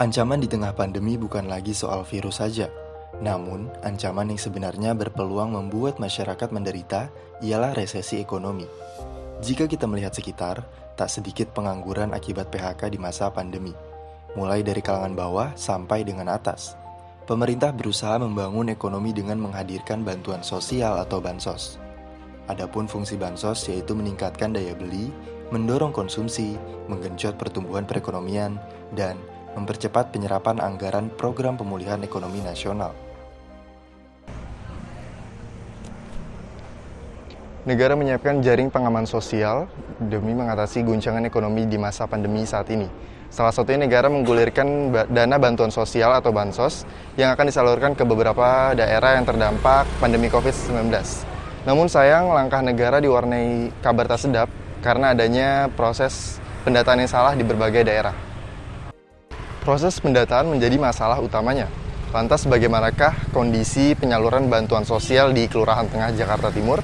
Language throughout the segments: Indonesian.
Ancaman di tengah pandemi bukan lagi soal virus saja, namun ancaman yang sebenarnya berpeluang membuat masyarakat menderita ialah resesi ekonomi. Jika kita melihat sekitar, tak sedikit pengangguran akibat PHK di masa pandemi, mulai dari kalangan bawah sampai dengan atas. Pemerintah berusaha membangun ekonomi dengan menghadirkan bantuan sosial atau bansos. Adapun fungsi bansos yaitu meningkatkan daya beli, mendorong konsumsi, menggenjot pertumbuhan perekonomian, dan mempercepat penyerapan anggaran program pemulihan ekonomi nasional. Negara menyiapkan jaring pengaman sosial demi mengatasi guncangan ekonomi di masa pandemi saat ini. Salah satunya negara menggulirkan dana bantuan sosial atau bansos yang akan disalurkan ke beberapa daerah yang terdampak pandemi COVID-19. Namun sayang, langkah negara diwarnai kabar tak sedap karena adanya proses pendataan yang salah di berbagai daerah. Proses pendataan menjadi masalah utamanya. Lantas bagaimanakah kondisi penyaluran bantuan sosial di Kelurahan Tengah Jakarta Timur?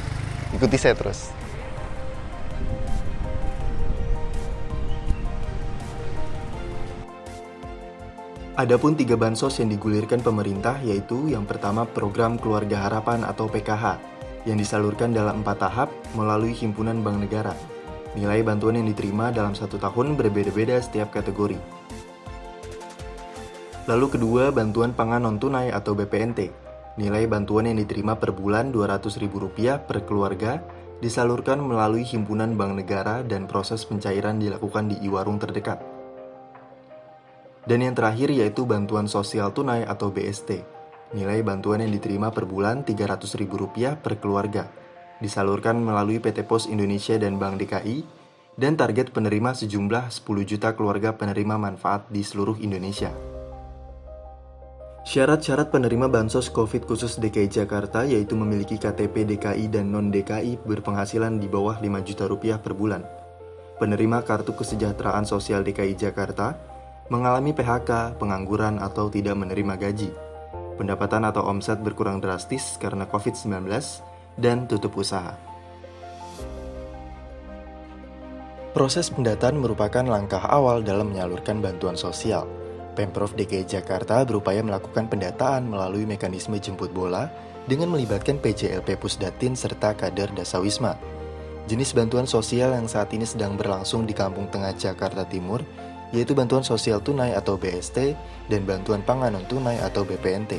Ikuti saya terus. Adapun 3 bansos yang digulirkan pemerintah yaitu yang pertama program Keluarga Harapan atau PKH yang disalurkan dalam 4 tahap melalui Himpunan Bank Negara. Nilai bantuan yang diterima dalam 1 tahun berbeda-beda setiap kategori. Lalu kedua, bantuan pangan non-tunai atau BPNT. Nilai bantuan yang diterima per bulan Rp200.000 per keluarga disalurkan melalui Himpunan Bank Negara dan proses pencairan dilakukan di e-warung terdekat. Dan yang terakhir yaitu bantuan sosial tunai atau BST. Nilai bantuan yang diterima per bulan Rp300.000 per keluarga. Disalurkan melalui PT Pos Indonesia dan Bank DKI dan target penerima sejumlah 10 juta keluarga penerima manfaat di seluruh Indonesia. Syarat-syarat penerima bansos COVID khusus DKI Jakarta yaitu memiliki KTP DKI dan non-DKI berpenghasilan di bawah Rp5 juta per bulan. Penerima Kartu Kesejahteraan Sosial DKI Jakarta mengalami PHK, pengangguran atau tidak menerima gaji. Pendapatan atau omset berkurang drastis karena COVID-19 dan tutup usaha. Proses pendataan merupakan langkah awal dalam menyalurkan bantuan sosial. Pemprov DKI Jakarta berupaya melakukan pendataan melalui mekanisme jemput bola dengan melibatkan PJLP Pusdatin serta kader Dasawisma. Jenis bantuan sosial yang saat ini sedang berlangsung di Kampung Tengah Jakarta Timur yaitu bantuan sosial tunai atau BST dan bantuan pangan non-tunai atau BPNT.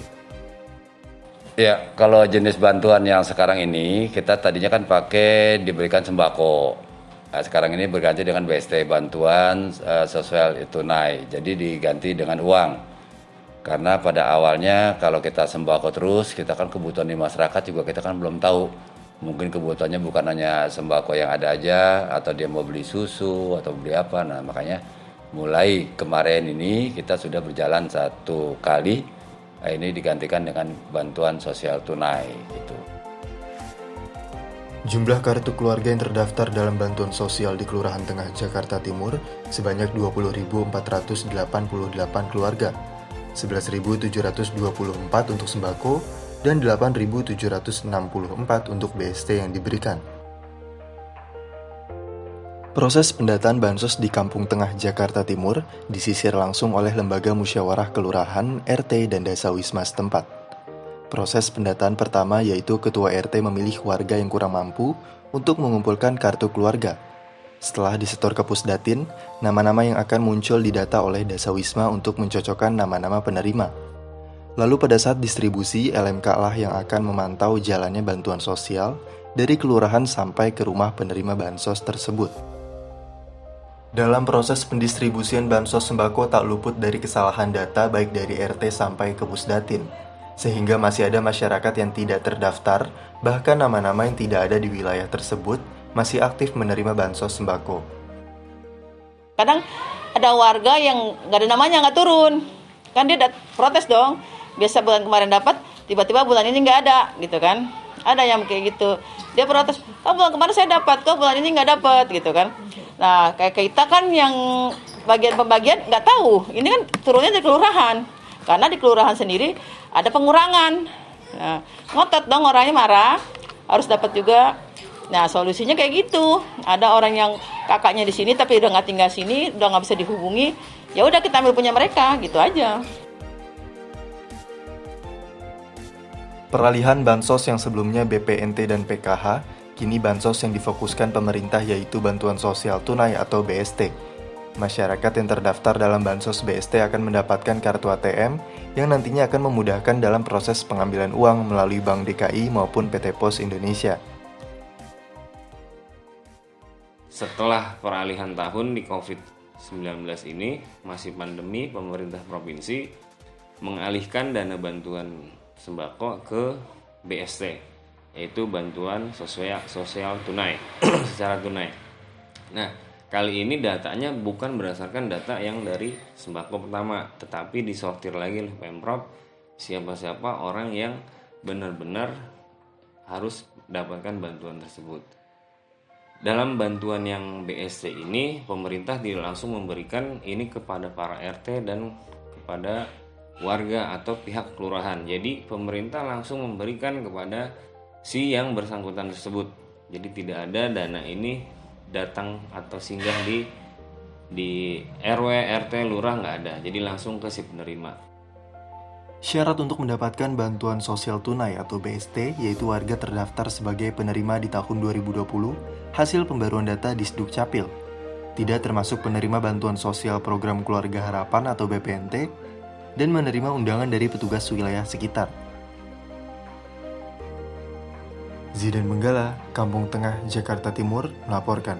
Ya, kalau jenis bantuan yang sekarang ini kita tadinya kan pakai diberikan sembako. Nah, sekarang ini berganti dengan BST, bantuan sosial tunai, jadi diganti dengan uang. Karena pada awalnya kalau kita sembako terus, kita kan kebutuhan di masyarakat juga kita kan belum tahu. Mungkin kebutuhannya bukan hanya sembako yang ada aja, atau dia mau beli susu, atau beli apa. Nah, makanya mulai kemarin ini kita sudah berjalan 1 kali, ini digantikan dengan bantuan sosial tunai gitu. Jumlah kartu keluarga yang terdaftar dalam bantuan sosial di Kelurahan Tengah Jakarta Timur sebanyak 20.488 keluarga, 11.724 untuk sembako, dan 8.764 untuk BST yang diberikan. Proses pendataan bansos di Kampung Tengah Jakarta Timur disisir langsung oleh Lembaga Musyawarah Kelurahan, RT, dan Dasawisma setempat. Proses pendataan pertama yaitu Ketua RT memilih warga yang kurang mampu untuk mengumpulkan kartu keluarga. Setelah disetor ke Pusdatin, nama-nama yang akan muncul didata oleh Dasawisma untuk mencocokkan nama-nama penerima. Lalu pada saat distribusi, LMK lah yang akan memantau jalannya bantuan sosial dari kelurahan sampai ke rumah penerima bansos tersebut. Dalam proses pendistribusian bansos sembako tak luput dari kesalahan data baik dari RT sampai ke Pusdatin. Sehingga masih ada masyarakat yang tidak terdaftar, bahkan nama-nama yang tidak ada di wilayah tersebut masih aktif menerima bansos sembako. Kadang ada warga yang nggak ada namanya nggak turun, kan dia protes dong. Biasa bulan kemarin dapat, tiba-tiba bulan ini nggak ada, gitu kan? Ada yang kayak gitu. Dia protes, bulan kemarin saya dapat, kok bulan ini nggak dapat, gitu kan? Nah, kayak kita kan yang bagian pembagian nggak tahu. Ini kan turunnya dari kelurahan. Karena di kelurahan sendiri ada pengurangan. Nah, ngotot dong orangnya marah, harus dapat juga. Nah, solusinya kayak gitu. Ada orang yang kakaknya di sini tapi udah nggak tinggal sini, udah nggak bisa dihubungi. ya udah kita ambil punya mereka, gitu aja. Peralihan bansos yang sebelumnya BPNT dan PKH, kini bansos yang difokuskan pemerintah yaitu bantuan sosial tunai atau BST. Masyarakat yang terdaftar dalam bansos BST akan mendapatkan kartu ATM yang nantinya akan memudahkan dalam proses pengambilan uang melalui Bank DKI maupun PT Pos Indonesia. Setelah peralihan tahun di COVID-19 ini, masih pandemi, pemerintah provinsi mengalihkan dana bantuan sembako ke BST, yaitu bantuan sosial tunai secara tunai. Nah, kali ini datanya bukan berdasarkan data yang dari sembako pertama, tetapi disortir lagi oleh Pemprov siapa-siapa orang yang benar-benar harus mendapatkan bantuan tersebut. Dalam bantuan yang BST ini, pemerintah tidak langsung memberikan ini kepada para RT dan kepada warga atau pihak kelurahan. Jadi pemerintah langsung memberikan kepada si yang bersangkutan tersebut. Jadi tidak ada dana ini datang atau singgah di RW, RT, lurah, nggak ada. Jadi langsung ke si penerima. Syarat untuk mendapatkan bantuan sosial tunai atau BST yaitu warga terdaftar sebagai penerima di tahun 2020 hasil pembaruan data di Sdukcapil. Tidak termasuk penerima bantuan sosial program Keluarga Harapan atau BPNT dan menerima undangan dari petugas wilayah sekitar. Zidan Menggala, Kampung Tengah, Jakarta Timur, melaporkan.